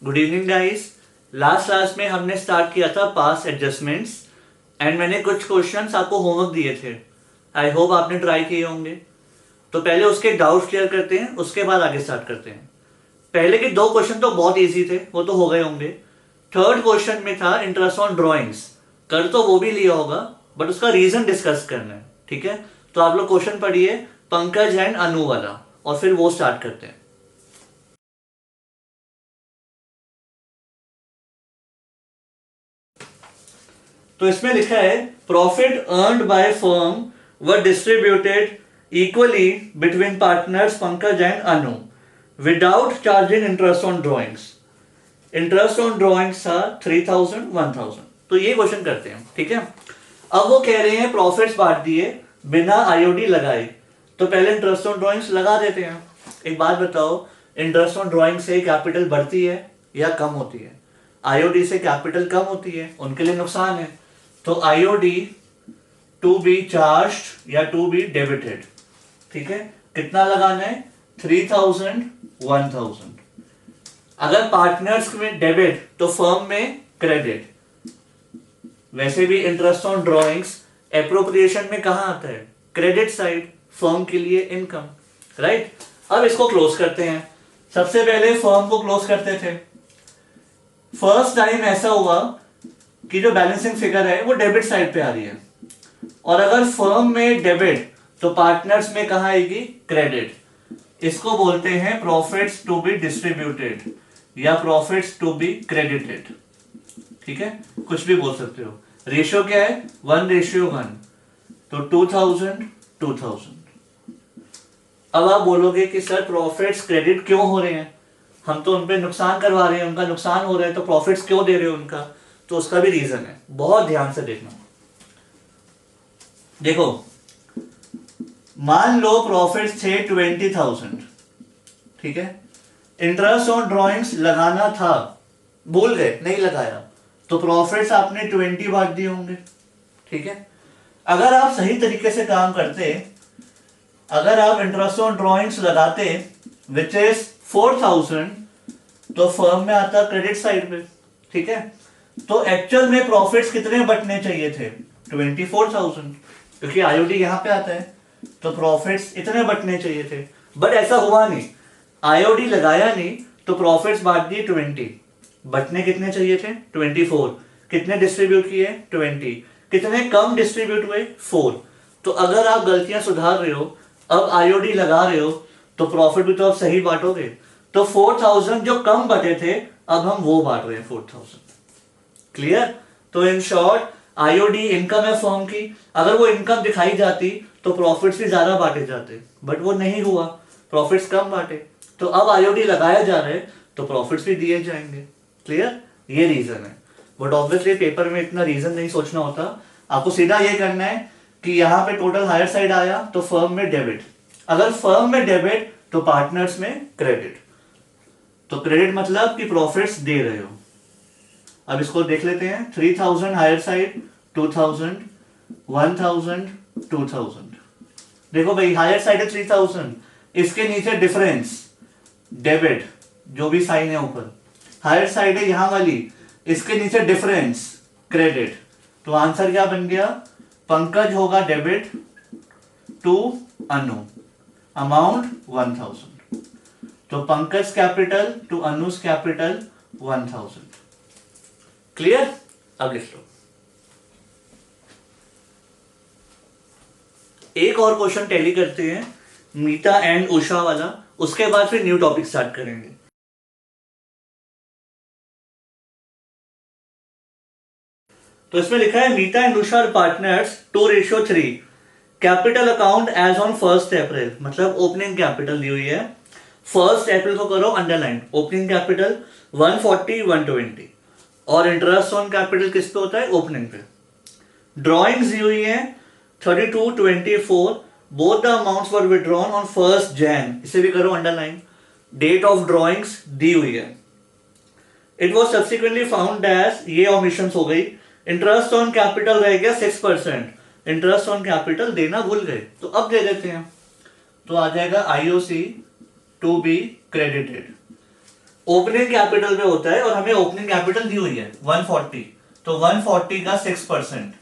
Good evening guys. Last class में हमने start किया था पास एडजस्टमेंट्स एंड मैंने कुछ क्वेश्चंस आपको होमवर्क दिए थे। आई होप आपने ट्राई किए होंगे। तो पहले उसके डाउट्स क्लियर करते हैं, उसके बाद आगे स्टार्ट करते हैं। पहले के दो क्वेश्चन तो बहुत इजी थे, वो तो हो गए होंगे। थर्ड क्वेश्चन में था इंटरेस्ट ऑन ड्राइंग्स। कर तो वो भी लिया होगा बट उसका रीजन डिस्कस करना है, ठीक है। तो आप लोग क्वेश्चन पढ़िए पंकज एंड अनु वाला और फिर वो स्टार्ट करते हैं। तो इसमें लिखा है profit earned by firm were distributed equally between partners Pankaj and Anu without charging interest on drawings. Interest on drawings था 3000 1000। तो ये क्वेश्चन करते हैं, ठीक है। अब वो कह रहे हैं प्रॉफिट्स बांट दिए बिना आईओडी लगाए, तो पहले इंटरेस्ट ऑन ड्रॉइंग्स लगा देते हैं। एक बात बताओ, इंटरेस्ट ऑन ड्रॉइंग से कैपिटल बढ़ती है या कम होती है? आईओडी से कैपिटल कम होती है, उनके लिए नुकसान है। तो आईओडी टू बी चार्ज या टू बी डेबिटेड, ठीक है। कितना लगाना है? 3000 1000। अगर पार्टनर्स में डेबिट तो फर्म में क्रेडिट। वैसे भी इंटरेस्ट ऑन ड्रॉइंग्स एप्रोप्रिएशन में कहां आता है? क्रेडिट साइड, फर्म के लिए इनकम, राइट। अब इसको क्लोज करते हैं। सबसे पहले फर्म को क्लोज करते थे। फर्स्ट टाइम ऐसा हुआ कि जो बैलेंसिंग फिगर है वो डेबिट साइड पे आ रही है, और अगर फर्म में डेबिट तो पार्टनर्स में कहां आएगी? क्रेडिट। इसको बोलते हैं प्रॉफिट्स टू बी डिस्ट्रीब्यूटेड या प्रॉफिट्स टू बी क्रेडिटेड, ठीक है। कुछ भी बोल सकते हो। रेशियो क्या है? 1:1। तो 2000 2000। अब आप बोलोगे कि सर प्रॉफिट्स क्रेडिट क्यों हो रहे हैं? हम तो उन पे नुकसान करवा रहे हैं, उनका नुकसान हो रहा है, तो प्रॉफिट्स क्यों दे रहे हो उनका? तो उसका भी रीजन है, बहुत ध्यान से देखना। देखो, मान लो प्रॉफिट्स थे 20,000, ठीक है। इंटरेस्ट ऑन ड्रॉइंग्स लगाना था, भूल गए, नहीं लगाया, तो प्रॉफिट्स आपने 20 बांट दिए होंगे, ठीक है। अगर आप सही तरीके से काम करते, अगर आप इंटरेस्ट ऑन ड्रॉइंग्स लगाते विच इज 4000, तो फर्म में आता क्रेडिट साइड पे, ठीक है। तो एक्चुअल में प्रॉफिट्स कितने बटने चाहिए थे? 24,000, क्योंकि आईओडी यहां पे आता है, तो प्रॉफिट्स इतने बटने चाहिए थे। बट ऐसा हुआ नहीं, आईओडी लगाया नहीं, तो प्रॉफिट्स बांट दिए 20। बटने कितने चाहिए थे? 24। कितने डिस्ट्रीब्यूट किए? 20। कितने कम डिस्ट्रीब्यूट हुए? 4। तो अगर आप गलतियां सुधार रहे हो, अब आईओडी लगा रहे हो, तो प्रॉफिट भी तो आप सही बांटोगे। तो 4000 जो कम बटे थे, अब हम वो बांट रहे हैं 4000। क्लियर? तो इन शॉर्ट, आईओडी इनकम है फर्म की, अगर वो इनकम दिखाई जाती तो प्रॉफिट्स भी ज्यादा बांटे जाते, बट वो नहीं हुआ, प्रॉफिट्स कम बांटे। तो अब आईओडी लगाया जा रहा है तो प्रॉफिट्स भी दिए जाएंगे। क्लियर? ये रीजन है। बट ऑब्वियसली पेपर में इतना रीजन नहीं सोचना होता, आपको सीधा ये करना है कि यहां पे टोटल हायर साइड आया तो फर्म में डेबिट, अगर फर्म में डेबिट तो पार्टनर्स में क्रेडिट। तो क्रेडिट मतलब कि प्रॉफिट्स दे रहे हो। अब इसको देख लेते हैं। 3000 हायर साइड, 2000 1000 2000। देखो भाई, हायर साइड है 3000, इसके नीचे डिफरेंस डेबिट, जो भी साइन है ऊपर। हायर साइड है यहां वाली, इसके नीचे डिफरेंस क्रेडिट। तो आंसर क्या बन गया? पंकज होगा डेबिट टू अनु, अमाउंट 1000। तो Pankaj capital to Anu's capital 1000। Clear? अब लिख लो। एक और क्वेश्चन टैली करते हैं, मीता एंड उषा वाला, उसके बाद फिर न्यू टॉपिक स्टार्ट करेंगे। तो इसमें लिखा है Meeta and Usha are partners 2:3। Capital account as on 1 April, मतलब ओपनिंग कैपिटल दी हुई है। 1 अप्रैल को करो अंडरलाइन। ओपनिंग कैपिटल 140 120, और इंटरेस्ट ऑन कैपिटल किस पे होता है? ओपनिंग पे। ड्रॉइंग्स दी हुई है 32 24, both the amounts were withdrawn on 1 June, इसे भी करो अंडरलाइन। डेट ऑफ ड्रॉइंग्स दी हुई है। It was subsequently found as, ये ऑमिशंस हो गई। इंटरेस्ट ऑन कैपिटल रह गया 6%, इंटरेस्ट ऑन कैपिटल देना भूल गए, तो अब दे देते हैं। तो आ जाएगा IOC to be credited. Opening capital पे होता है और हमें ओपनिंग कैपिटल दी हुई है 140, तो 140 का 6%,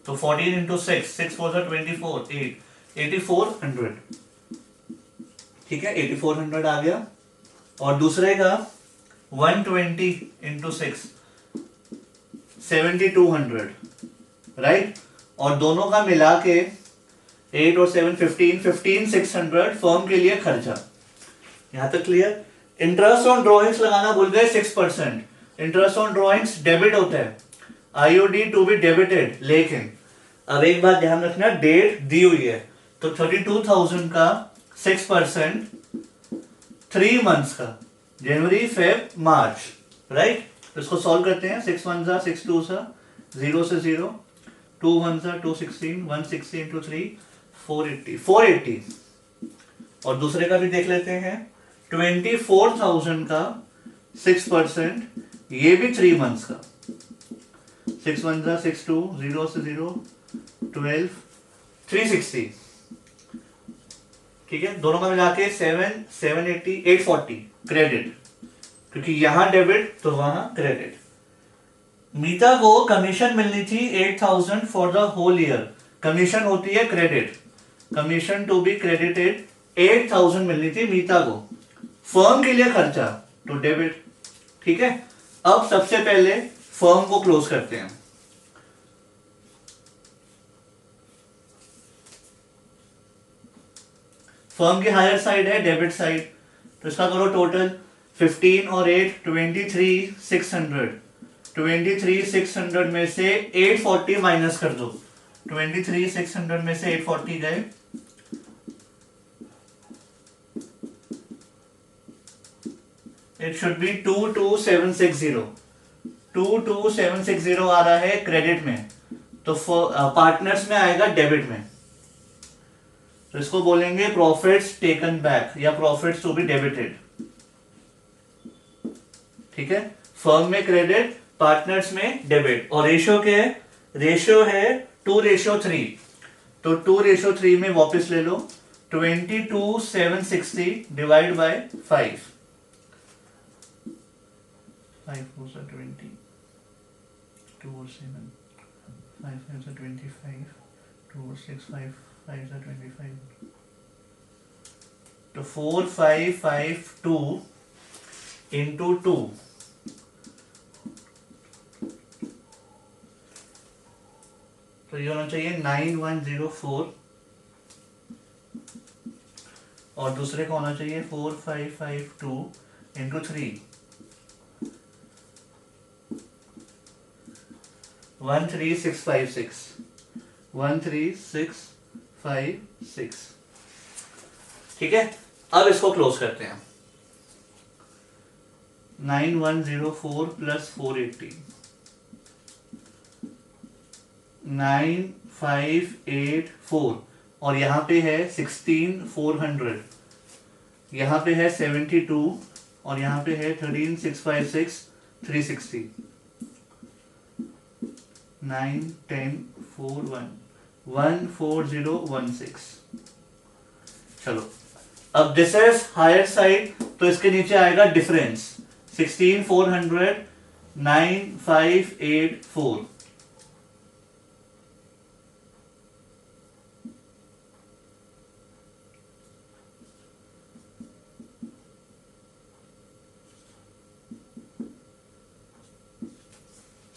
तो 14 इंटू 6 4 24, 8 8400, ठीक है 8400 आ गया। और दूसरे का 120 इंटू 6 7200, राइट। और दोनों का मिला के 8 और 7 15 600 फर्म के लिए खर्चा। यहां तक क्लियर। इंटरेस्ट ऑन ड्रॉइंग्स लगाना भूल गए 6%। इंटरेस्ट ऑन ड्रॉइंग्स डेबिट होता है, आईओडी टू बी डेबिटेड। लेकिन अब एक बात ध्यान रखना, डेट दी हुई है, तो 32,000 का 6% 3 मंथ्स का, जनवरी फेब मार्च, राइट। तो इसको सॉल्व करते हैं। 6 1 सा 6 2 सा 0 से 0, 2 1 सा 216, 160 इंटू 3 480। और दूसरे का भी देख लेते हैं, 24,000 का 6%, ये भी 3 मंथ्स का। 6 1 सा 6 2, 0 से 0, 12 360, ठीक है। दोनों का मिला के 7 780 840 क्रेडिट, क्योंकि यहां डेबिट तो वहां क्रेडिट। मीता को कमीशन मिलनी थी 8,000 for the whole year, commission होती है credit, commission to be credited 8,000 मिलनी थी मीता को, फर्म के लिए खर्चा तो डेबिट, ठीक है। अब सबसे पहले फर्म को क्लोज करते हैं। फर्म की हायर साइड है डेबिट साइड, तो इसका करो टोटल। 15 और 8 23,600, 23,600 में से 840 माइनस कर दो, 23,600 में से 840 गए, इट शुड बी 22,760, 22,760 आ रहा है क्रेडिट में, तो पार्टनर्स में आएगा डेबिट में, तो इसको बोलेंगे प्रॉफिट्स टेकन बैक या प्रॉफिट्स टू बी डेबिटेड, ठीक है। फर्म में क्रेडिट, पार्टनर्स में डेबिट। और रेशियो क्या है? रेशियो है 2:3, तो 2:3 में वापस ले लो, 22,760 डिवाइड बाय 5, 5 4 20, 2 और 7, 5 5 25, 2 और 6 5 5 25, तो 4552 इंटू 2, तो ये होना चाहिए 9104, और दूसरे का होना चाहिए 4552 इंटू 3, 13656, 13656, ठीक है। अब इसको क्लोज करते हैं। 9104 प्लस 480, 9584, और यहां पे है 16400, यहां पे है 72, और यहां पे है 13656, 360, 9 10 4 1 14016। चलो, अब दिस इज हायर साइड, तो इसके नीचे आएगा डिफरेंस 16400 9584,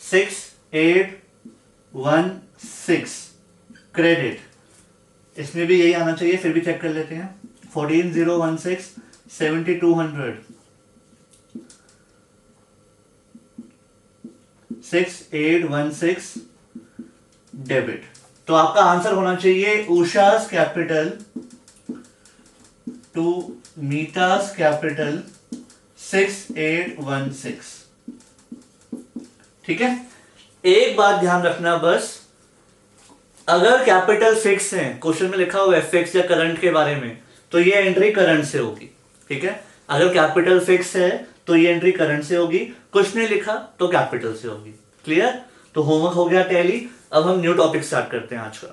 सिक्स 816 क्रेडिट, इसमें भी यही आना चाहिए, फिर भी चेक कर लेते हैं। 14016 7200, 6816 डेबिट। तो आपका आंसर होना चाहिए उषास कैपिटल टू मीतास कैपिटल 6816, ठीक है। एक बात ध्यान रखना बस, अगर कैपिटल फिक्स है, क्वेश्चन में लिखा हुआ है फिक्स या करंट के बारे में, तो ये एंट्री करंट से होगी, ठीक है। अगर कैपिटल फिक्स है तो ये एंट्री करंट से होगी, कुछ नहीं लिखा तो कैपिटल से होगी। क्लियर? तो होमवर्क हो गया टैली। अब हम न्यू टॉपिक स्टार्ट करते हैं आज का।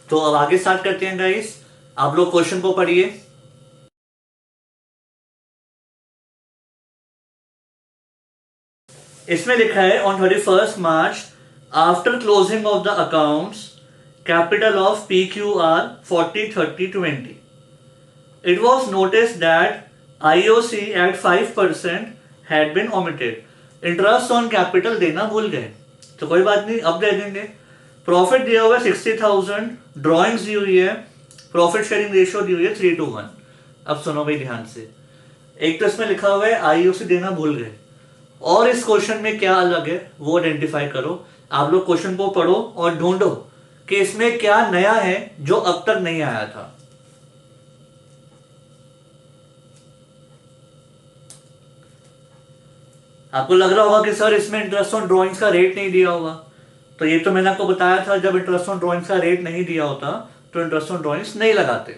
तो अब आगे स्टार्ट करते हैं गाइस। आप लोग क्वेश्चन को पढ़िए। इसमें लिखा है on 31st March after closing of the accounts capital of PQR 40 30 20 it was noticed that IOC at 5% had been omitted. Interest on capital देना भूल गए, तो कोई बात नहीं, अब दे देंगे। प्रॉफिट दिया हुआ है 60,000, ड्रॉइंग्स दी हुई है, प्रॉफिट शेयरिंग रेशियो दी हुई है 3:1। अब सुनो भाई ध्यान से, एक तो इसमें लिखा हुआ है IOC देना भूल गए, और इस क्वेश्चन में क्या अलग है वो आइडेंटिफाई करो। आप लोग क्वेश्चन को पढ़ो और ढूंढो कि इसमें क्या नया है जो अब तक नहीं आया था। आपको लग रहा होगा कि सर इसमें इंटरेस्ट ऑन ड्राइंग्स का रेट नहीं दिया होगा, तो ये तो मैंने आपको बताया था, जब इंटरेस्ट ऑन ड्राइंग्स का रेट नहीं दिया होता तो इंटरेस्ट ऑन ड्राइंग्स नहीं लगाते,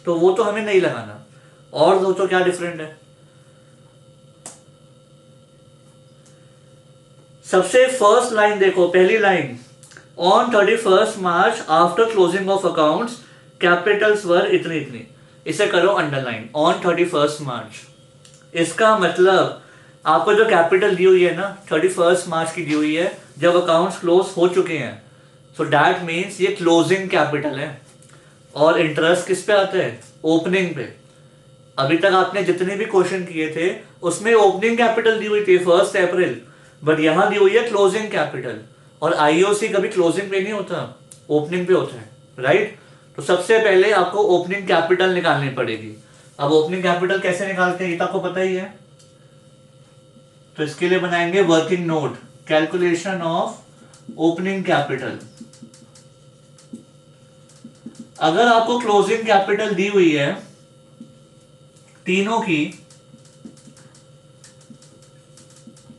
तो वो तो हमें नहीं लगाना। और दो तो क्या डिफरेंट है। सबसे फर्स्ट लाइन देखो, पहली line, on 31st March after closing of accounts capitals were इतनी इतनी, इसे करो अंडरलाइन, ऑन 31st मार्च। इसका मतलब आपको जो कैपिटल दी हुई है ना 31st मार्च की दी हुई है, जब अकाउंट्स क्लोज हो चुके हैं, सो दैट मीन्स ये क्लोजिंग कैपिटल है। और इंटरेस्ट किस पे आता है? ओपनिंग पे। अभी तक आपने जितने भी क्वेश्चन किए थे उसमें ओपनिंग कैपिटल दी हुई थी 1 अप्रैल, बट यहां दी हुई है क्लोजिंग कैपिटल, और IOC कभी क्लोजिंग पे नहीं होता, ओपनिंग पे होता है, राइट। तो सबसे पहले आपको ओपनिंग कैपिटल निकालनी पड़ेगी। अब ओपनिंग कैपिटल कैसे निकालते हैं ये तो आपको पता ही है, तो इसके लिए बनाएंगे working note, calculation of opening capital. अगर आपको क्लोजिंग कैपिटल दी हुई है तीनों की,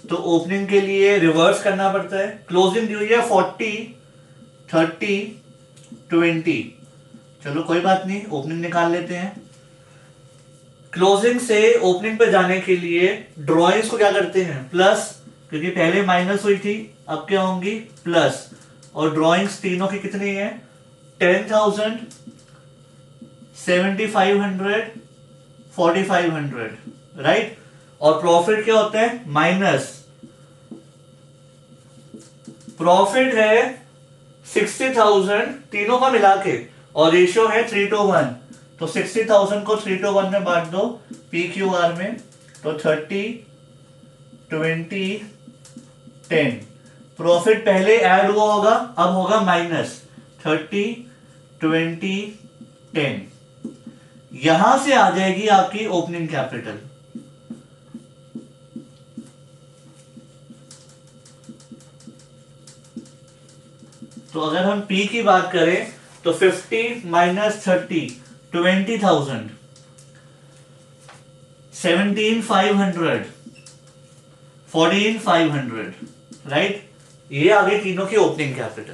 तो ओपनिंग के लिए रिवर्स करना पड़ता है। क्लोजिंग दी हुई है 40 30 20, चलो कोई बात नहीं, ओपनिंग निकाल लेते हैं। क्लोजिंग से ओपनिंग पे जाने के लिए ड्रॉइंग्स को क्या करते हैं? प्लस, क्योंकि पहले माइनस हुई थी, अब क्या होंगी? प्लस। और ड्रॉइंग्स तीनों की कितनी है? 10,000, 7,500, 4,500, राइट। और प्रॉफिट क्या होता है? माइनस। प्रॉफिट है 60,000 तीनों का मिला के, और रेशियो है 3:1, तो 60,000 को 3:1 में बांट दो PQR में, तो 30 20 10। प्रॉफिट पहले ऐड हुआ होगा, अब होगा माइनस 30 20 10। यहां से आ जाएगी आपकी ओपनिंग कैपिटल। तो अगर हम P की बात करें तो 50 माइनस 30 20,000, 17,500, 14,500, राइट। ये आ गई तीनों की ओपनिंग कैपिटल।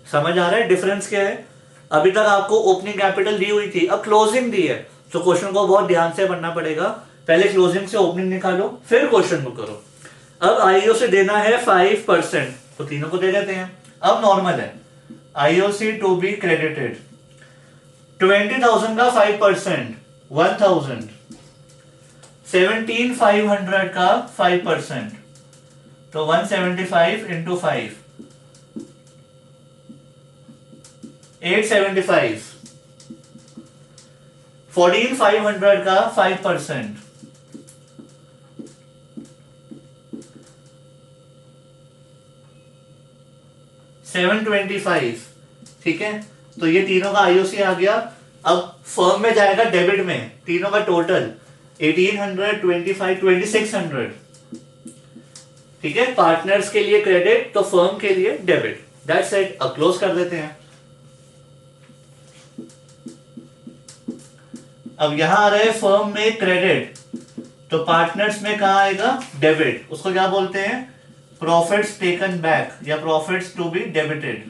समझ आ रहा है डिफरेंस क्या है? अभी तक आपको ओपनिंग कैपिटल दी हुई थी, अब क्लोजिंग दी है, तो क्वेश्चन को बहुत ध्यान से पढ़ना पड़ेगा। पहले क्लोजिंग से ओपनिंग निकालो, फिर क्वेश्चन को करो। अब IOC देना है 5%, तो तीनों को दे देते हैं। अब नॉर्मल है, IOC टू बी क्रेडिटेड 20,000 का 5%, 1,000, 17,500 का 5%, तो 175 इंटू 5, 875, 14,500 का 5%, 725, ठीक है। तो ये तीनों का IOC आ गया। अब फर्म में जाएगा डेबिट में, तीनों का टोटल 1800, 25, 2600, ठीक है। पार्टनर्स के लिए क्रेडिट, तो फर्म के लिए डेबिट, दैट्स इट। अब क्लोज कर देते हैं। अब यहां आ रहे फर्म में क्रेडिट, तो पार्टनर्स में कहा आएगा? डेबिट। उसको क्या बोलते हैं? प्रॉफिट्स टेकन बैक या प्रॉफिट्स टू बी डेबिटेड।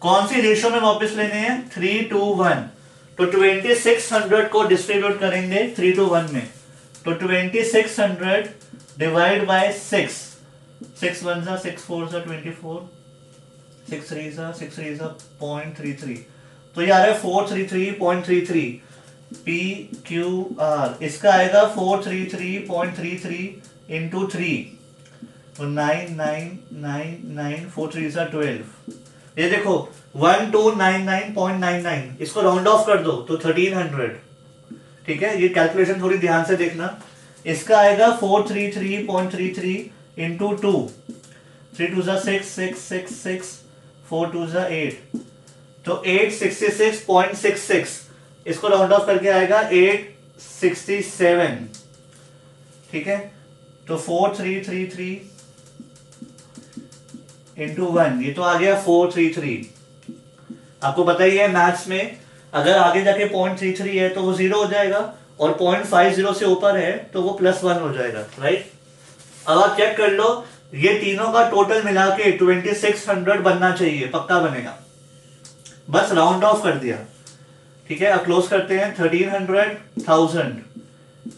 कौन सी रेशियो में वापस लेने हैं? 3:1, तो 2600 को डिस्ट्रीब्यूट करेंगे 3:1 में, तो 2600 डिवाइड बाय 6, 6 1 6 4 24, 6 3 0.33, तो ये आ रहा है 433.33 पी क्यू आर, इसका आएगा 433.33 इंटू 3, तो 9999 4 3 12। ये देखो 1299.99, इसको राउंड ऑफ कर दो तो 1300। ठीक है, ये कैलकुलेशन थोड़ी ध्यान से देखना। इसका आएगा 433.33 इंटू 2, 3 2 6 6 6 6 4 2 8, तो 866.66, इसको राउंड ऑफ करके आएगा 867। ठीक है, तो 4333 इंटू 1, ये तो आ गया 433। आपको पता ही है मैथ्स में अगर आगे जाके 0.33 है तो वो 0 हो जाएगा, और 0.50 से ऊपर है तो वो +1 हो जाएगा, राइट। अब आप चेक कर लो, ये तीनों का टोटल मिला के 2600 बनना चाहिए, पक्का बनेगा, बस राउंड ऑफ कर दिया। ठीक है, अब क्लोज करते हैं। 1300, 1000,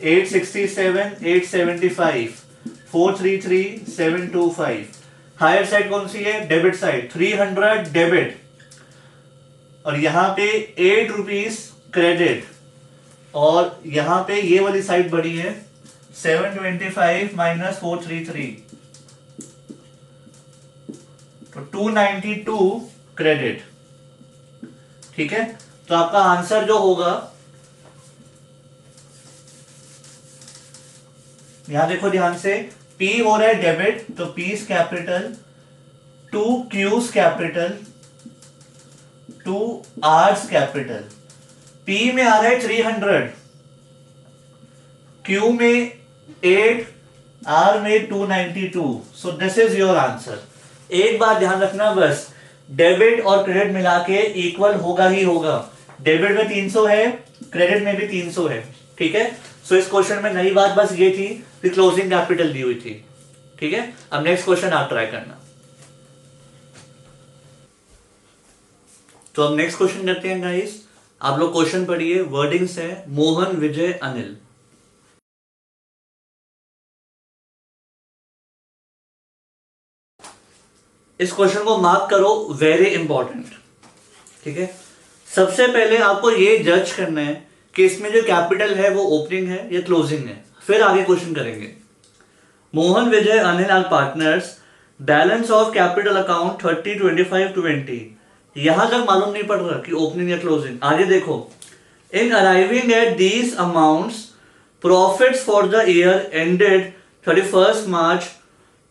867, 875, 433, 725। हायर साइड कौन सी है? डेबिट साइड, 300 डेबिट, और यहां पे 8 रुपीज क्रेडिट, और यहां पे ये वाली साइड बड़ी है 725 माइनस 433, तो 292 क्रेडिट। ठीक है, तो आपका आंसर जो होगा, यहां देखो ध्यान से, P हो रहा है डेबिट, तो P's capital, 2 Q's capital, 2 R's capital. P में आ रहा है 300, Q में 8, R में 292, so this is your answer. एक बात ध्यान रखना बस, डेबिट और क्रेडिट मिला के इक्वल होगा ही होगा। डेबिट में 300 है, क्रेडिट में भी 300 है। ठीक है, सो इस क्वेश्चन में नई बात बस ये थी कि क्लोजिंग कैपिटल दी हुई थी। ठीक है, अब नेक्स्ट क्वेश्चन आप ट्राई करना। तो अब नेक्स्ट क्वेश्चन करते हैं गाइस। आप लोग क्वेश्चन पढ़िए, वर्डिंग्स है मोहन, विजय, अनिल। इस क्वेश्चन को मार्क करो, वेरी इंपॉर्टेंट। ठीक है, सबसे पहले आपको ये जज करना है कि इसमें जो कैपिटल है वो ओपनिंग है या क्लोजिंग है, फिर आगे क्वेश्चन करेंगे। Mohan, Vijay, Anil are partners, balance of capital account 30, 25, 20। यहां तक मालूम नहीं पड़ रहा कि ओपनिंग या क्लोजिंग। आगे देखो, in arriving at these amounts profits for the year ended 31 March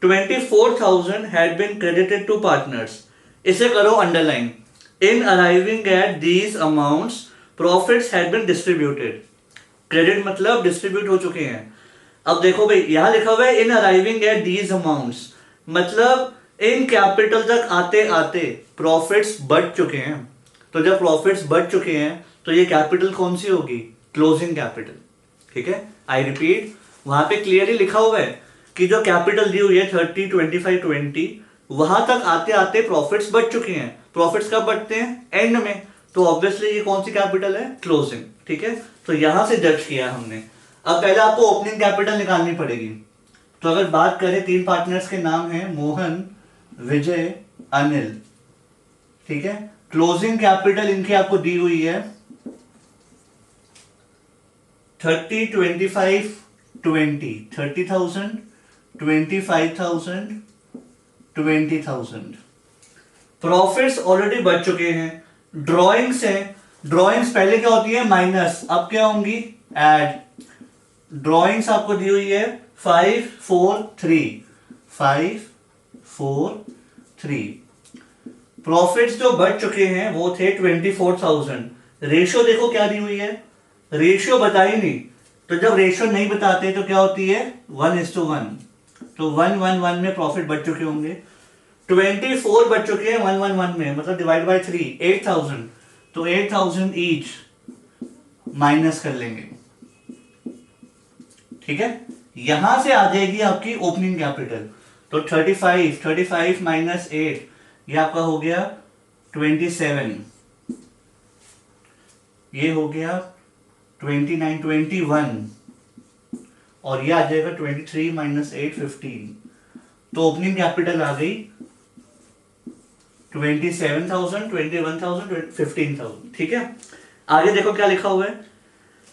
24,000 had been credited to partners। इसे करो underline. In arriving at these amounts, profits had been distributed। Credit मतलब डिस्ट्रीब्यूट हो चुके हैं। अब देखो भाई, यहां लिखा हुआ है in arriving at these amounts, मतलब इन कैपिटल तक आते आते प्रॉफिट्स बढ़ चुके हैं। तो जब प्रॉफिट्स बढ़ चुके हैं तो ये कैपिटल कौन सी होगी? Closing capital. ठीक है, आई रिपीट, वहां पे क्लियरली लिखा हुआ है कि जो कैपिटल दी हुई है 30, 25, 20, वहां तक आते आते प्रॉफिट्स बढ़ चुके हैं। प्रॉफिट्स कब बढ़ते हैं? एंड में, तो ऑब्वियसली ये कौन सी कैपिटल है? क्लोजिंग। ठीक है, तो यहां से जज किया हमने। अब पहले आपको ओपनिंग कैपिटल निकालनी पड़ेगी। तो अगर बात करें, 3 पार्टनर्स के नाम है मोहन, विजय, अनिल। ठीक है, क्लोजिंग कैपिटल इनकी आपको दी हुई है 30, 25, 20, 30,000, 25,000, 20,000। प्रॉफिट्स ऑलरेडी बढ़ चुके हैं। ड्रॉइंग्स है, ड्रॉइंग्स पहले क्या होती है? माइनस, अब क्या होंगी? ऐड। ड्रॉइंग्स आपको दी हुई है 5, 4, 3, 5, 4, 3। प्रॉफिट्स जो बढ़ चुके हैं वो थे 24,000। रेशियो देखो क्या दी हुई है, रेशियो बता ही नहीं। तो जब रेशियो नहीं बताते तो क्या होती है? 1:1। तो 1:1 में प्रॉफिट बढ़ चुके होंगे। 24 बढ़ चुके हैं 1:1 में, मतलब डिवाइड बाय 3, 8,000। तो 8,000 ईच माइनस कर लेंगे। ठीक है, यहां से आ जाएगी आपकी ओपनिंग कैपिटल। तो 35 माइनस 8, ये आपका हो गया 27। ये हो गया 29, 21, और ये आ जाएगा 23 माइनस 8, 15। तो ओपनिंग कैपिटल आ गई 27,000, 21,000, 15,000, ठीक है। आगे देखो क्या लिखा हुआ है,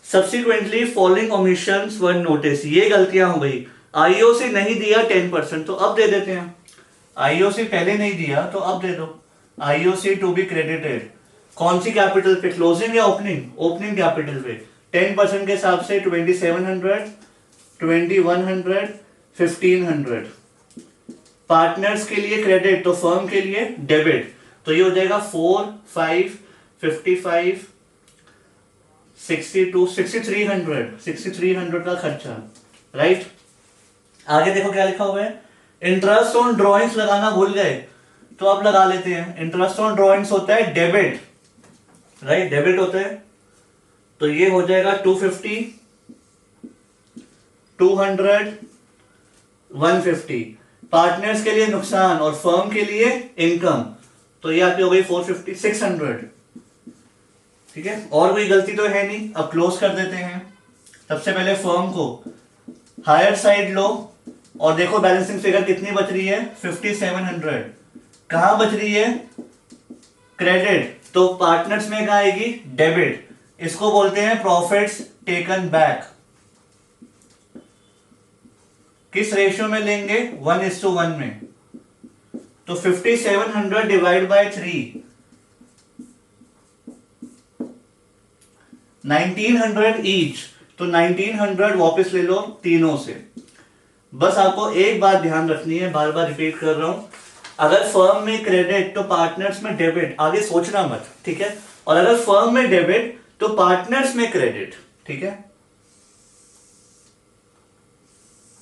सब्सिक्वेंटली फॉलोइंग ओमिशंस वर नोटिस, ये गलतियां हो गई। आईओसी नहीं दिया 10%, तो अब दे देते हैं। आईओसी पहले नहीं दिया तो अब दे दो। आईओसी टू बी क्रेडिटेड कौन सी कैपिटल पे, क्लोजिंग या ओपनिंग? ओपनिंग कैपिटल पे 10% के हिसाब से 2700, 2100, 1500। पार्टनर्स के लिए क्रेडिट तो फर्म के लिए डेबिट, तो ये हो जाएगा 4, 5, 55, 62, 6300 का खर्चा, राइट। आगे देखो क्या लिखा हुआ है, इंटरेस्ट ऑन ड्रॉइंग्स लगाना भूल गए तो अब लगा लेते हैं। इंटरेस्ट ऑन ड्रॉइंग्स होता है डेबिट, राइट, डेबिट होता है। तो ये हो जाएगा 250, 200, 150। पार्टनर्स के लिए नुकसान और फर्म के लिए इनकम, तो ये आपकी हो गई 450, 600, ठीक है। और कोई गलती तो है नहीं, अब क्लोज कर देते हैं। सबसे पहले फर्म को हायर साइड लो और देखो बैलेंसिंग फिगर कितनी बच रही है, 5700। कहां बच रही है? क्रेडिट, तो पार्टनर्स में कहां आएगी? डेबिट। इसको बोलते हैं प्रॉफिट्स टेकन बैक। किस रेशियो में लेंगे? 1:1 में। तो 5700 डिवाइड बाय 3, 1900 ईच, तो 1900 वापस ले लो तीनों से। बस आपको एक बात ध्यान रखनी है, बार बार रिपीट कर रहा हूं, अगर फर्म में क्रेडिट तो पार्टनर्स में डेबिट, आगे सोचना मत, ठीक है। और अगर फर्म में डेबिट तो पार्टनर्स में क्रेडिट, ठीक है।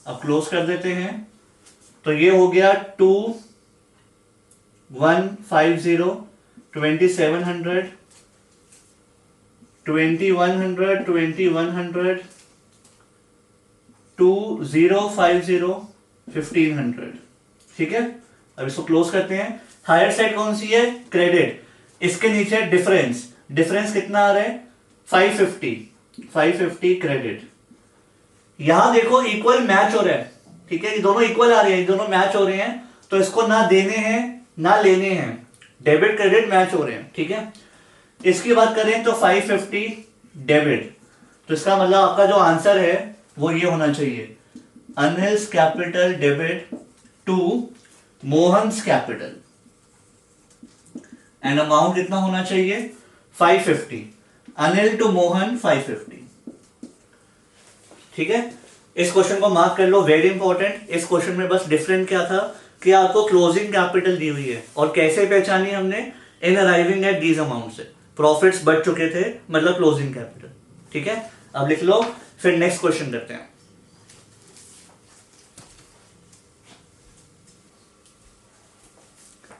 अब क्लोज कर देते हैं। तो ये हो गया 2150, 2700, 2100, 2100, 2050, 1500, ठीक है। अब इसको क्लोज करते हैं। हायर साइड कौन सी है? क्रेडिट। इसके नीचे डिफरेंस, डिफरेंस कितना आ रहा है? 550, 550 क्रेडिट। यहां देखो इक्वल मैच हो रहा है, ठीक है, ये दोनों इक्वल आ रहे हैं, दोनों मैच हो रहे हैं, तो इसको ना देने हैं ना लेने हैं, डेबिट क्रेडिट मैच हो रहे हैं, ठीक है। इसकी बात करें तो 550 डेबिट, तो इसका मतलब आपका जो आंसर है वो ये होना चाहिए, Anil's capital debit to Mohan's capital, and amount कितना होना चाहिए? 550। अनिल टू मोहन 550, ठीक है। इस क्वेश्चन को मार्क कर लो, वेरी इंपॉर्टेंट। इस क्वेश्चन में बस डिफरेंट क्या था कि आपको क्लोजिंग कैपिटल दी हुई है और कैसे पहचानी हमने? इन अराइविंग एट दीज अमाउंट से प्रॉफिट्स बढ़ चुके थे, मतलब क्लोजिंग कैपिटल, ठीक है। अब लिख लो, फिर नेक्स्ट क्वेश्चन करते हैं।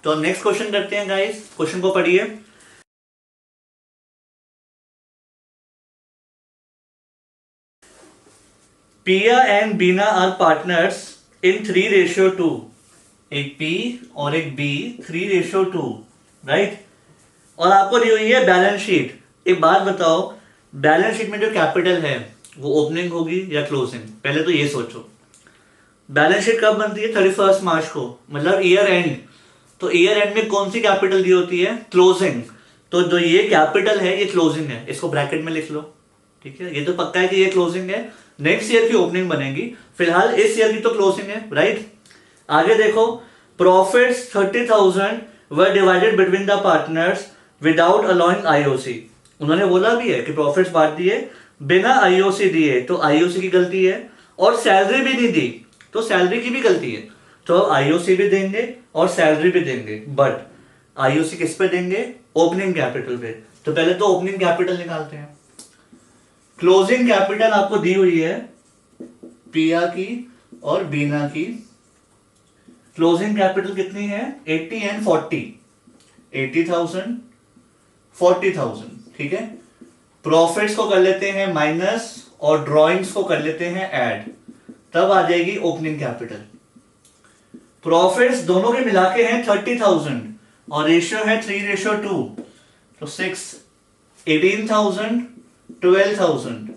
तो नेक्स्ट क्वेश्चन करते हैं गाइस, क्वेश्चन को पढ़िए। Piya and Bina are partners in 3:2, एक पी और एक बी 3:2, राइट। और आपको दी हुई है बैलेंस शीट। एक बात बताओ, बैलेंस शीट में जो कैपिटल है वो ओपनिंग होगी या क्लोजिंग? पहले तो ये सोचो। बैलेंस शीट कब बनती है? 31 मार्च को, मतलब ईयर एंड। तो ईयर एंड में कौन सी कैपिटल दी होती है? क्लोजिंग। तो जो ये कैपिटल है ये क्लोजिंग है, इसको ब्रैकेट में लिख लो, ठीक है। ये तो पक्का है कि ये क्लोजिंग है, नेक्स्ट ईयर की ओपनिंग बनेगी, फिलहाल इस ईयर की तो क्लोजिंग है, राइट। आगे देखो, profits 30,000 were divided between the partners without allowing IOC. उन्होंने बोला भी है कि प्रॉफिट्स बांट दिए बिना आईओसी दिए, तो आईओसी की गलती है। और सैलरी भी नहीं दी तो सैलरी की भी गलती है, तो आईओसी भी देंगे और सैलरी भी देंगे, बट आईओसी किस पे देंगे? ओपनिंग कैपिटल पे। तो पहले तो ओपनिंग कैपिटल निकालते हैं। क्लोजिंग कैपिटल आपको दी हुई है पिया की और बीना की। क्लोजिंग कैपिटल कितनी है? 80 एंड 40, 80,000, 40,000, ठीक है। प्रॉफिट्स को कर लेते हैं माइनस और ड्रॉइंग्स को कर लेते हैं ऐड, तब आ जाएगी ओपनिंग कैपिटल। प्रॉफिट्स दोनों के मिला के हैं 30,000 और रेशियो है 3:2, तो 6, 18,000, 12,000।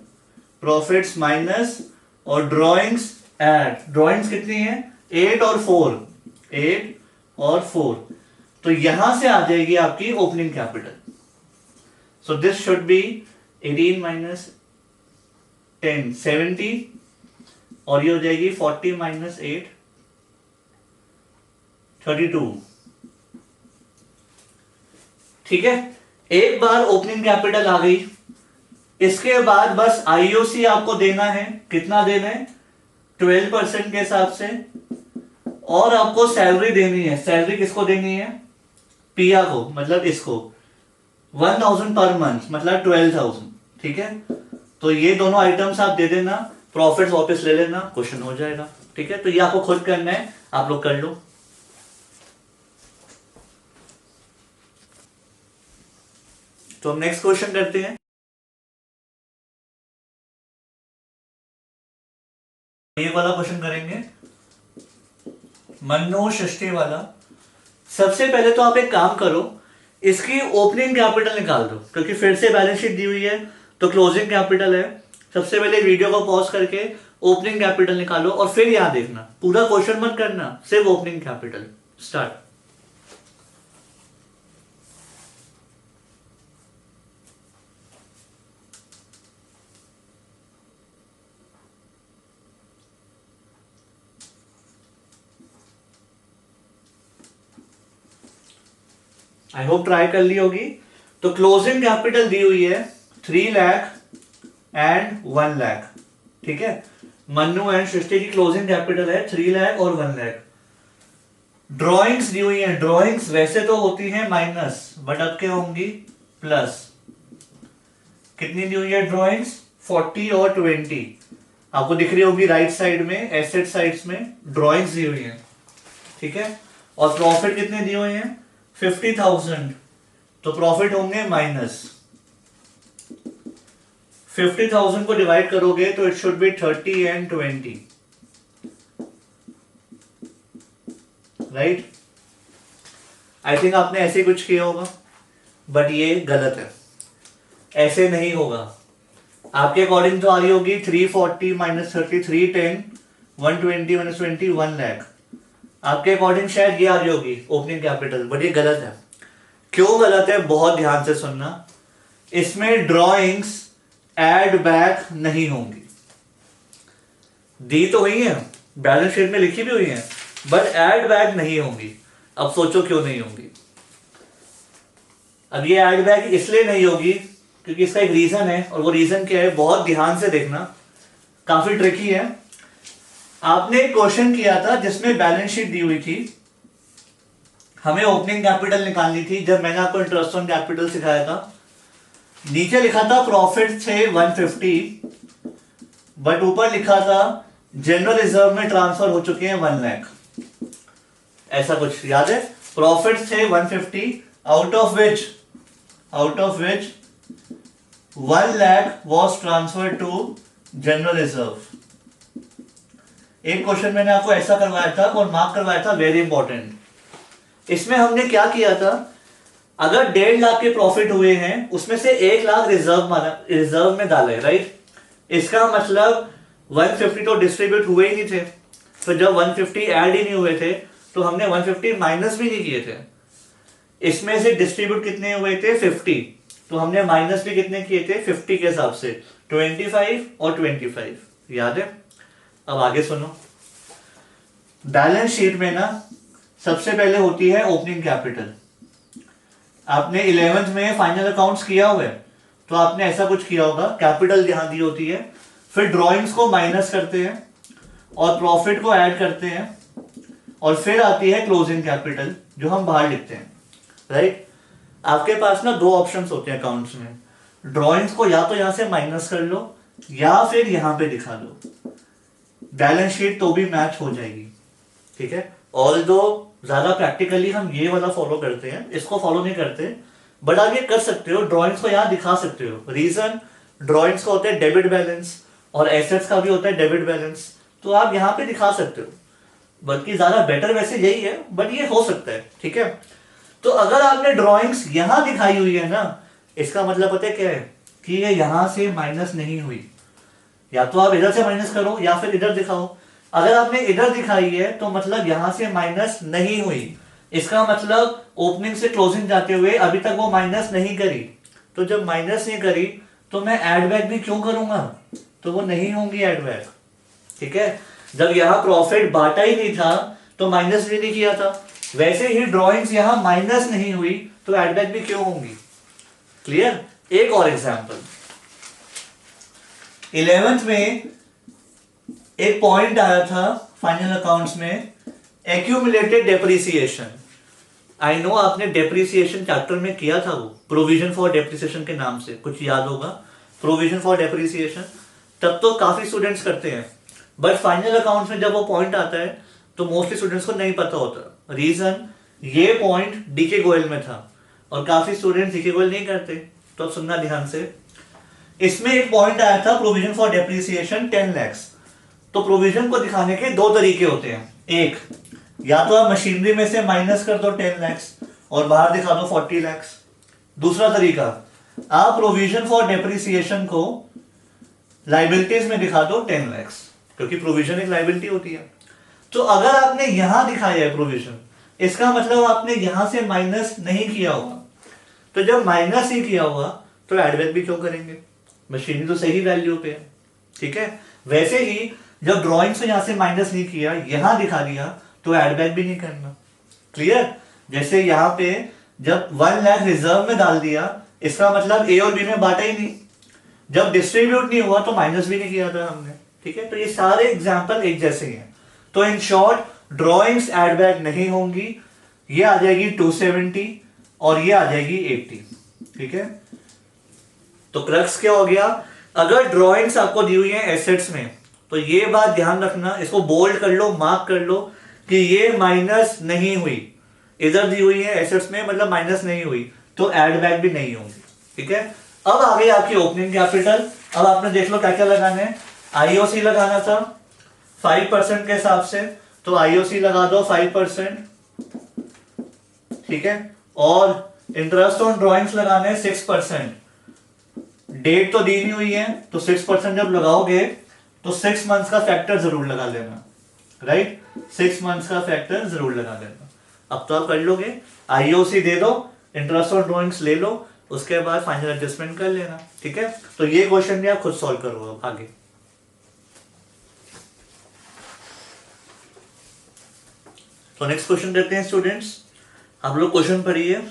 प्रॉफिट्स माइनस और ड्रॉइंग्स ऐड, ड्रॉइंग्स कितनी है? 8 और 4, 8 और 4, तो यहां से आ जाएगी आपकी opening capital. So this should be 18 minus 10 70, और ये हो जाएगी 40 माइनस 8 32। ठीक है, एक बार ओपनिंग कैपिटल आ गई, इसके बाद बस आईओसी आपको देना है। कितना देना है? 12% के हिसाब से। और आपको सैलरी देनी है। सैलरी किसको देनी है? पिया को, मतलब इसको 1000 पर मंथ, मतलब 12,000। ठीक है, तो ये दोनों आइटम्स आप दे देना, प्रॉफिट वापस ले लेना, क्वेश्चन हो जाएगा। ठीक है, तो ये आपको खुद करना है, आप लोग कर लो। तो हम नेक्स्ट क्वेश्चन करते हैं। ये वाला क्वेश्चन करेंगे, मन्नो षष्ठी वाला। सबसे पहले तो आप एक काम करो, इसकी ओपनिंग कैपिटल निकाल दो, क्योंकि फिर से बैलेंस शीट दी हुई है तो क्लोजिंग कैपिटल है। सबसे पहले वीडियो को पॉज करके ओपनिंग कैपिटल निकालो और फिर यहां देखना, पूरा क्वेश्चन मत करना, सिर्फ opening capital. Start. I hope try कर ली होगी। तो क्लोजिंग कैपिटल दी हुई है 3 लाख एंड 1 लाख। ठीक है, मन्नू एंड सृष्टि की क्लोजिंग कैपिटल है 3 लाख और 1 लाख। ड्रॉइंग्स दी हुई है, ड्रॉइंग्स वैसे तो होती है माइनस, बट अब क्या होंगी? प्लस। कितनी दी हुई है ड्रॉइंग्स? 40 और 20। आपको दिख रही होगी राइट साइड में, एसेट साइड्स में ड्रॉइंग्स दी हुई है। ठीक है, और प्रॉफिट कितने दिए हुए हैं? 50,000। तो प्रॉफिट होंगे माइनस। 50,000 को डिवाइड करोगे तो it should be 30 and 20, right? I think आपने ऐसे कुछ किया होगा, बट ये गलत है, ऐसे नहीं होगा। आपके अकॉर्डिंग तो आ रही होगी 340 माइनस 30 310, 120 माइनस 20 1 लाख। आपके अकॉर्डिंग शायद ये आ रही होगी ओपनिंग कैपिटल, बट ये गलत है। क्यों गलत है? बहुत ध्यान से सुनना। इसमें ड्रॉइंग्स एड बैक नहीं होंगी। दी तो हुई है, बैलेंस शीट में लिखी भी हुई है, बट एड बैक नहीं होंगी। अब सोचो क्यों नहीं होंगी। अब ये एड बैक इसलिए नहीं होगी क्योंकि इसका एक रीजन है, और वो रीजन क्या है? बहुत ध्यान से देखना, काफी ट्रिकी है। आपने एक क्वेश्चन किया था जिसमें बैलेंस शीट दी हुई थी, हमें ओपनिंग कैपिटल निकालनी थी। जब मैंने आपको इंटरेस्ट ऑन कैपिटल सिखाया था, नीचे लिखा था प्रॉफिट थे 150, बट ऊपर लिखा था जनरल रिजर्व में ट्रांसफर हो चुके हैं 1 लाख। ऐसा कुछ याद है? प्रॉफिट थे 150, out of which 1 lakh was transfer to general reserve. एक क्वेश्चन मैंने आपको ऐसा करवाया था और मार्क करवाया था, वेरी इंपॉर्टेंट। इसमें हमने क्या किया था? अगर 1.5 लाख के प्रॉफिट हुए हैं, उसमें से 1 लाख रिजर्व में डाले, राइट? इसका मतलब 150 तो डिस्ट्रीब्यूट हुए ही नहीं थे। तो जब 150 ऐड ही नहीं हुए थे तो हमने 150 माइनस भी नहीं किए थे। इसमें से डिस्ट्रीब्यूट कितने हुए थे? 50। तो हमने माइनस भी कितने किए थे? 50 के हिसाब से 25 और 25। याद है? अब आगे सुनो। बैलेंस शीट में ना सबसे पहले होती है ओपनिंग कैपिटल। आपने 11th में फाइनल अकाउंट्स किया हुआ है, तो आपने ऐसा कुछ किया होगा, कैपिटल यहां दी होती है, फिर ड्रॉइंग्स को माइनस करते हैं और प्रॉफिट को ऐड करते हैं, और फिर आती है क्लोजिंग कैपिटल जो हम बाहर लिखते हैं, राइट? आपके पास ना 2 ऑप्शंस होते हैं अकाउंट्स में। ड्रॉइंग्स को या तो यहां से माइनस कर लो या फिर यहां पे दिखा दो, बैलेंस शीट तो भी मैच हो जाएगी। ठीक है, ऑल्दो ज्यादा प्रैक्टिकली हम ये वाला फॉलो करते हैं, इसको फॉलो नहीं करते, बट आप ये कर सकते हो, ड्रॉइंग्स को यहां दिखा सकते हो। रीजन, ड्रॉइंग्स का होता है डेबिट बैलेंस और एसेट्स का भी होता है डेबिट बैलेंस, तो आप यहां पे दिखा सकते हो। बल्कि ज्यादा बेटर वैसे यही है, बट ये हो सकता है। ठीक है, तो अगर आपने ड्रॉइंग्स यहां दिखाई हुई है ना, इसका मतलब पता है क्या है? कि ये यहां से माइनस नहीं हुई। या तो आप इधर से माइनस करो या फिर इधर दिखाओ। अगर आपने इधर दिखाई है तो मतलब यहां से माइनस नहीं हुई, इसका मतलब ओपनिंग से क्लोजिंग जाते हुए अभी तक वो माइनस नहीं करी, तो जब माइनस नहीं करी तो मैं एड बैक भी क्यों करूंगा, तो वो नहीं होंगी एड बैक। ठीक है, जब यहां प्रॉफिट बांटा ही नहीं था तो माइनस भी नहीं किया था, वैसे ही ड्रॉइंग्स यहां माइनस नहीं हुई तो एड बैक भी क्यों होंगी। क्लियर। एक और एग्जांपल, 11th में एक पॉइंट आया था फाइनल अकाउंट्स में, एक्यूमुलेटेड डेप्रिसिएशन। आई नो आपने डेप्रिसिएशन चैप्टर में किया था, वो प्रोविजन फॉर डेप्रिसिएशन के नाम से कुछ याद होगा, प्रोविजन फॉर डेप्रिसिएशन, तब तो काफी स्टूडेंट्स करते हैं, बट फाइनल अकाउंट्स में जब वो पॉइंट आता है तो मोस्टली स्टूडेंट्स को नहीं पता होता। रीजन, ये पॉइंट डीके गोयल में था और काफी स्टूडेंट्स डीके गोयल नहीं करते, तो अब सुनना ध्यान से। इसमें एक पॉइंट आया था प्रोविजन फॉर डेप्रिसिएशन 10 lakhs। तो प्रोविजन को दिखाने के दो तरीके होते हैं, एक या तो आप मशीनरी में से माइनस कर दो 10 lakhs और बाहर दिखा दो 40 lakhs। दूसरा तरीका, आप प्रोविजन फॉर डेप्रिसिएशन को लाइबिलिटीज में दिखा दो 10 lakhs, क्योंकि प्रोविजन एक लाइबिलिटी होती है। तो अगर आपने यहां दिखाया है प्रोविजन, इसका मतलब आपने यहां से माइनस नहीं किया होगा, तो जब माइनस ही किया होगा तो एडबैक भी क्यों करेंगे, मशीनरी तो सही वैल्यू पे है। ठीक है, वैसे ही जब ड्रॉइंग से यहां से माइनस नहीं किया, यहां दिखा दिया, तो एडबैक भी नहीं करना। क्लियर। जैसे यहां पे जब 1 लाख रिजर्व में डाल दिया, इसका मतलब ए और बी में बांटा ही नहीं, जब डिस्ट्रीब्यूट नहीं हुआ तो माइनस भी नहीं किया था हमने। ठीक है, तो ये सारे एग्जाम्पल एक जैसे ही हैं। तो इन शॉर्ट ड्रॉइंग्स एडबैक नहीं होंगी, ये आ जाएगी 270 और ये आ जाएगी 80। ठीक है, तो क्रक्स क्या हो गया, अगर ड्रॉइंग्स आपको दी हुई है एसेट्स में, तो ये बात ध्यान रखना, इसको बोल्ड कर लो, मार्क कर लो कि ये माइनस नहीं हुई, इधर दी हुई है एसेट्स में मतलब माइनस नहीं हुई, तो एड बैक भी नहीं होंगी। ठीक है, अब आ गई आपकी ओपनिंग कैपिटल। अब आपने देख लो क्या क्या लगाने हैं, आईओसी लगाना था 5% के हिसाब से, तो आईओसी लगा दो 5%। ठीक है, और इंटरेस्ट ऑन ड्रॉइंग्स लगाने 6%। डेट तो दी नहीं हुई है, तो 6% जब लगाओगे तो 6 मंथ्स का फैक्टर जरूर लगा लेना, राइट, 6 मंथ्स का फैक्टर जरूर लगा लेना। अब तो आप कर लोगे, आईओसी दे दो, इंटरेस्ट ऑन ड्रॉइंग्स ले लो, उसके बाद फाइनल एडजस्टमेंट कर लेना। ठीक है, तो ये क्वेश्चन भी आप खुद सॉल्व करो आगे। तो नेक्स्ट क्वेश्चन देखते हैं स्टूडेंट्स, आप लोग क्वेश्चन पढ़िए।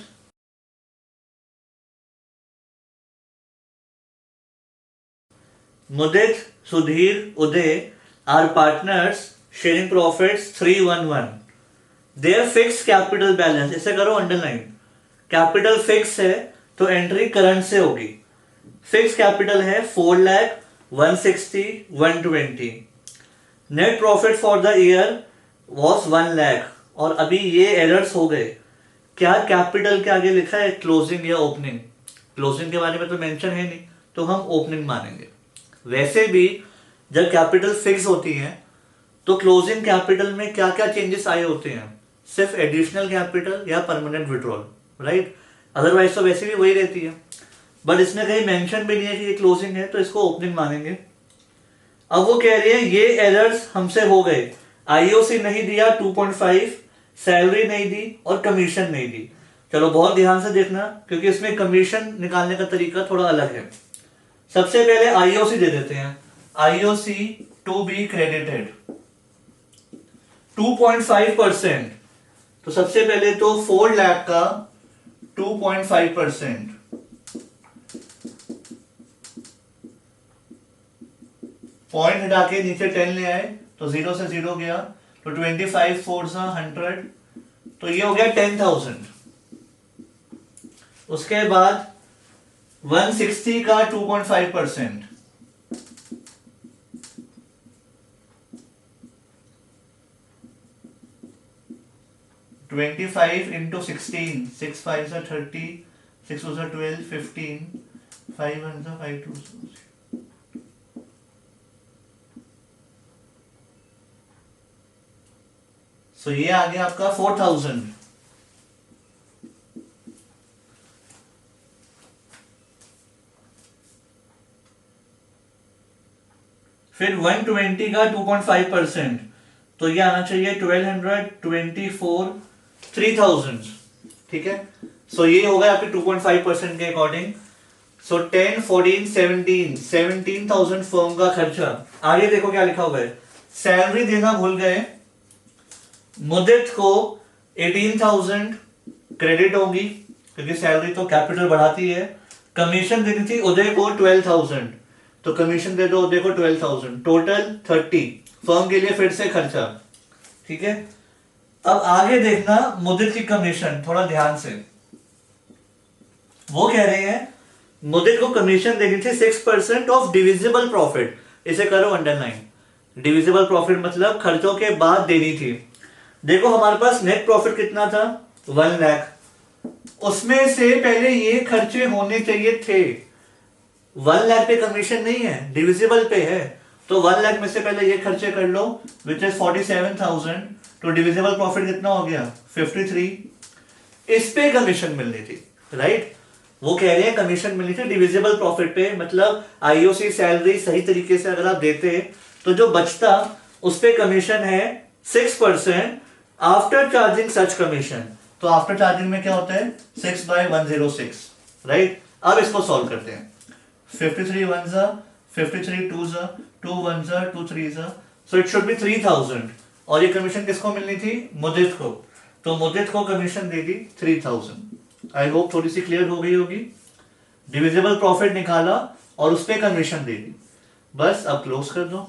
Mudit, Sudhir, Uday are partners sharing profits 311। There fix capital balance, इसे करो अंडरलाइन, कैपिटल फिक्स है तो एंट्री करंट से होगी। फिक्स कैपिटल है 4 lakh 160 120। Net profit for the year was 1 lakh, और अभी ये एरर्स हो गए। क्या कैपिटल के आगे लिखा है क्लोजिंग या ओपनिंग, क्लोजिंग के बारे में तो मेंशन है नहीं, तो हम ओपनिंग मानेंगे। वैसे भी जब कैपिटल फिक्स होती है तो क्लोजिंग कैपिटल में क्या क्या चेंजेस आए होते हैं, सिर्फ एडिशनल कैपिटल या परमानेंट विड्रॉल, राइट, अदरवाइज तो वैसे भी वही रहती है। बट इसमें कहीं मेंशन भी नहीं है कि ये क्लोजिंग है, तो इसको ओपनिंग मानेंगे। अब वो कह रहे हैं ये एरर्स हमसे हो गए, आईओसी नहीं दिया 2.5, सैलरी नहीं दी और कमीशन नहीं दी। चलो बहुत ध्यान से देखना, क्योंकि इसमें कमीशन निकालने का तरीका थोड़ा अलग है। सबसे पहले आईओसी दे देते हैं, आईओसी टू बी क्रेडिटेड 2.5%। तो सबसे पहले तो 4 लाख का 2.5%, पॉइंट हटा के नीचे 10 ले आए तो 0 से 0 गया, तो 25 4 सा 100, तो ये हो गया 10,000। उसके बाद 160 का 2.5%, 25 इंटू 16, 6 5 सा 30, 6 2 सा 12, 15, 5 1 सा 5 2 सा। सो ये आ गया आपका 4,000। फिर 120 का 2.5%, तो ये आना चाहिए 1200, 24, 3000, ठीक है। सो ये होगा आपके 2.5% के अकॉर्डिंग। सो 10, 14, 17, 17,000 फर्म का खर्चा। आगे देखो क्या लिखा हुआ है, सैलरी देना भूल गए, मुदित को 18,000 क्रेडिट होगी क्योंकि सैलरी तो कैपिटल बढ़ाती है। कमीशन देनी थी उदय को 12,000, तो कमीशन दे दो उदय को 12,000, टोटल 30 फर्म के लिए फिर से खर्चा, ठीक है। अब आगे देखना मुदित की कमीशन, थोड़ा ध्यान से। वो कह रहे हैं मुदित को कमीशन देनी थी 6% ऑफ डिविजिबल प्रॉफिट। इसे करो अंडरलाइन, डिविजिबल प्रॉफिट मतलब खर्चों के बाद देनी थी। देखो हमारे पास नेट प्रॉफिट कितना था, 1 लाख, उसमें से पहले ये खर्चे होने चाहिए थे। 1 लाख पे कमीशन नहीं है, डिविजिबल पे है, तो 1 लाख में से पहले ये खर्चे कर लो, विच इज 47,000। तो डिविजिबल प्रॉफिट कितना हो गया, 53। इस पे कमीशन मिलनी थी, राइट। वो कह रहे हैं कमीशन मिलनी थी डिविजिबल प्रॉफिट पे, मतलब आईओसी सैलरी सही तरीके से अगर आप देते तो जो बचता उस पे कमीशन है 6% आफ्टर चार्जिंग सच कमीशन। तो आफ्टर चार्जिंग में क्या होता है, 6/106, राइट। अब इसको सॉल्व करते हैं। 53 1 जा, 53 2 जा, 2 1 जा, 2 3 जा, सो इट शुड बी 3000। और ये कमीशन किसको मिलनी थी, मुदित को, तो मुदित को कमीशन देगी 3000। आई होप थोड़ी सी क्लियर हो गई होगी। डिविजिबल प्रॉफिट निकाला और उस पे कमीशन दे दी, बस अब क्लोज कर दो।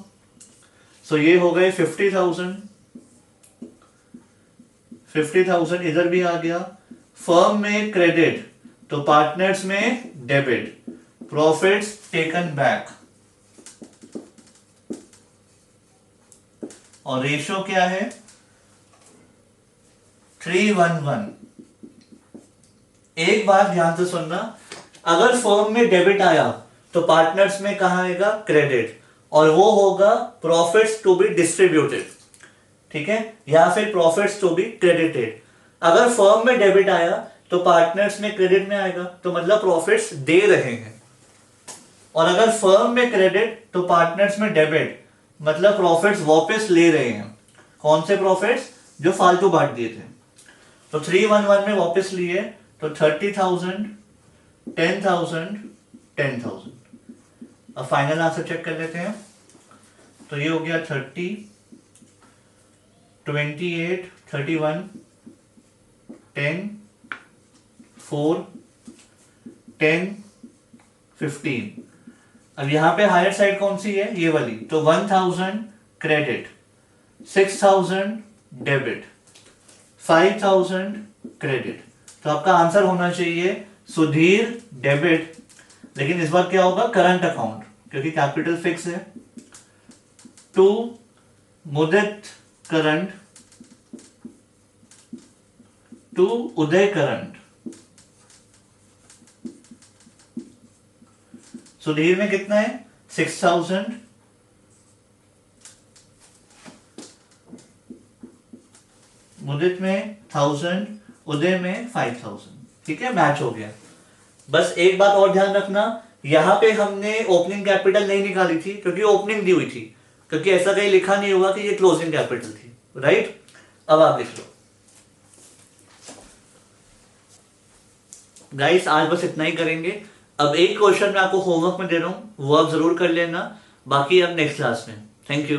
सो ये हो गए 50,000, 50,000 इधर भी आ गया। फर्म में क्रेडिट तो पार्टनर्स में डेबिट, प्रॉफिट्स टेकन बैक, और रेशियो क्या है 3:1:1। एक बात ध्यान से सुनना, अगर फर्म में डेबिट आया तो पार्टनर्स में कहां आएगा, क्रेडिट, और वो होगा प्रॉफिट्स टू बी डिस्ट्रीब्यूटेड, ठीक है, या फिर प्रॉफिट्स टू बी क्रेडिटेड। अगर फर्म में डेबिट आया तो पार्टनर्स में क्रेडिट में आएगा, तो मतलब प्रॉफिट्स दे रहे हैं। और अगर फर्म में क्रेडिट तो पार्टनर्स में डेबिट, मतलब प्रॉफिट्स वापस ले रहे हैं। कौन से प्रॉफिट्स, जो फालतू बांट दिए थे। तो 3:1:1 में वापस लिए, तो 30,000, 10,000, 10,000। अब फाइनल आंसर चेक कर लेते हैं। तो ये हो गया 30, 28, 31, 10, 4, 10, 15। अब यहां पे हायर साइड कौन सी है, ये वाली, तो 1000 क्रेडिट, 6000 डेबिट, 5000 क्रेडिट। तो आपका आंसर होना चाहिए सुधीर डेबिट, लेकिन इस बार क्या होगा, करंट अकाउंट, क्योंकि कैपिटल फिक्स है। 2 मुदित करंट, 2 उदय करंट। सुधीर में कितना है, 6000, मुदित में 1000, उदय में 5000, ठीक है, मैच हो गया। बस एक बात और ध्यान रखना, यहां पे हमने ओपनिंग कैपिटल नहीं निकाली थी क्योंकि ओपनिंग दी हुई थी, क्योंकि ऐसा कहीं लिखा नहीं होगा कि ये क्लोजिंग कैपिटल थी, राइट। अब आप लिख लो गाइस, आज बस इतना ही करेंगे। अब एक क्वेश्चन मैं आपको होमवर्क में दे रहा हूं, वो आप जरूर कर लेना, बाकी अब नेक्स्ट क्लास में। Thank you.